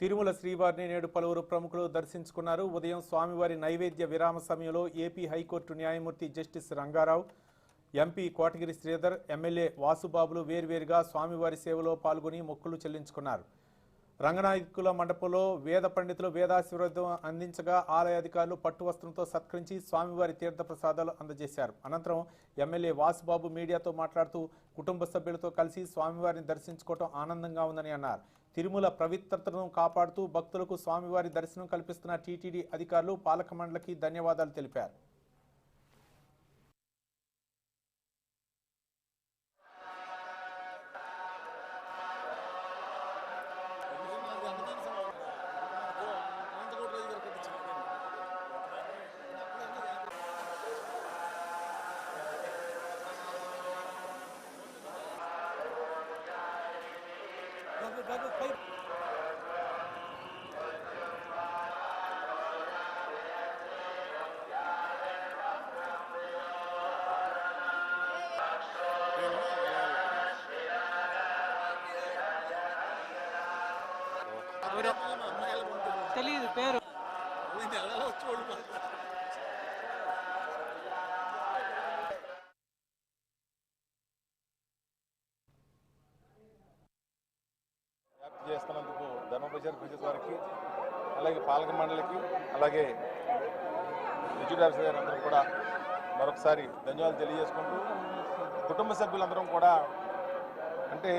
తిరుమల శ్రీవారిని నేడు పలువురు ప్రముఖులు దర్శించుకున్నారు. ఉదయం స్వామివారి నైవేద్య విరామ సమయంలో ఏపీ హైకోర్టు న్యాయమూర్తి justice Rangarao, MP Kotagiri Sridhar, MLA వాసుబాబులు వేర్వేరుగా స్వామివారి సేవలో పాల్గొని మొక్కులు చెల్లించుకున్నారు. రంగనాయకుల మండపంలో వేద పండితులు వేదాశీర్వాదం అందించగా ఆలయ అధికారులు పట్టు వస్త్రంతో సత్కరించి స్వామివారి తీర్థ ప్రసాదాలు అందజేశారు. అనంతరం ఎమ్మెల్యే వాసుబాబు మీడియాతో మాట్లాడుతూ కుటుంబ సభ్యులతో కలిసి స్వామివారిని దర్శించుకోవడం ఆనందంగా ఉందని అన్నారు. తిరుమల పవిత్రతను కాపాడుతూ భక్తులకు స్వామివారి దర్శనం కల్పిస్తున్న టీటీడీ అధికారులు పాలక మండలికి ధన్యవాదాలు తెలిపారు. తెలీదు పేరు. చేస్తున్నందుకు ధర్మప్రచార పరిషత్ వారికి, అలాగే పాలక మండలికి, అలాగే ఎగ్జిక్యూటివ్ ఆఫీసర్ గారు అందరూ కూడా మరొకసారి ధన్యవాదాలు తెలియజేసుకుంటూ, కుటుంబ సభ్యులందరం కూడా అంటే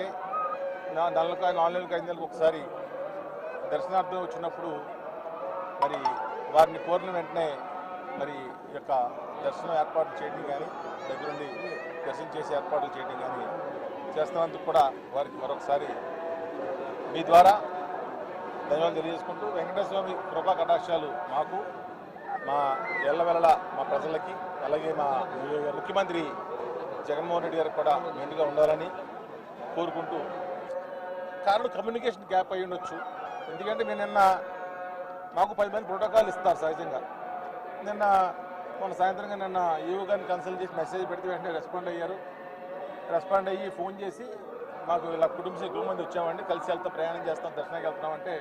4 నెలలకు 5 నెలలకు ఒకసారి దర్శనార్థం వచ్చినప్పుడు మరి వారిని కోరిన వెంటనే మరి ఈ యొక్క దర్శనం ఏర్పాట్లు చేయడం కానీ, దగ్గరుండి దర్శనం చేసే ఏర్పాట్లు చేయడం కానీ చేస్తున్నందుకు కూడా వారికి మరొకసారి మీ ద్వారా ధన్యవాదాలు తెలియజేసుకుంటూ, వెంకటేశ్వర స్వామి కృపా కటాక్షాలు మాకు, మా ఎల్లవెల్లల మా ప్రజలకి, అలాగే మా ముఖ్యమంత్రి జగన్మోహన్ రెడ్డి గారికి కూడా మెండుగా ఉండాలని కోరుకుంటూ, కారణం కమ్యూనికేషన్ గ్యాప్ అయి ఉండొచ్చు. ఎందుకంటే నేను నిన్న మాకు 10 మంది ప్రోటోకాల్ ఇస్తారు సహజంగా. మొన్న సాయంత్రంగా నిన్న ఈవో గారిని కన్సల్ట్ చేసి మెసేజ్ పెడితే వెంటనే రెస్పాండ్ అయ్యి ఫోన్ చేసి మాకు ఇలా కుటుంబ సభ్యులు 2 మంది వచ్చామండి, కలిసి వెళ్తా ప్రయాణం చేస్తాం, దర్శనానికి వెళ్తున్నామంటే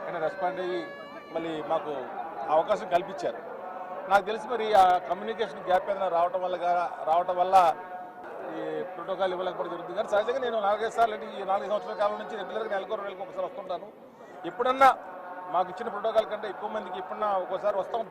నేను రెస్పాండ్ అయ్యి మళ్ళీ మాకు అవకాశం కల్పించారు. నాకు తెలిసి మరి ఆ కమ్యూనికేషన్ గ్యాప్ ఏదైనా రావటం వల్ల ఈ ప్రోటోకాల్ ఇవ్వలేకపోవడం జరుగుతుంది. కానీ సహజంగా నేను 4-5 సార్లు అంటే ఈ 4 సంవత్సరాల కాలం నుంచి రెగ్యులర్గా నెలకు ఒకసారి వస్తుంటాను. ఎప్పుడన్నా మాకు ఇచ్చిన ప్రోటోకాల్ కంటే ఎక్కువ మందికి ఎప్పుడన్నా ఒక్కోసారి వస్తాం.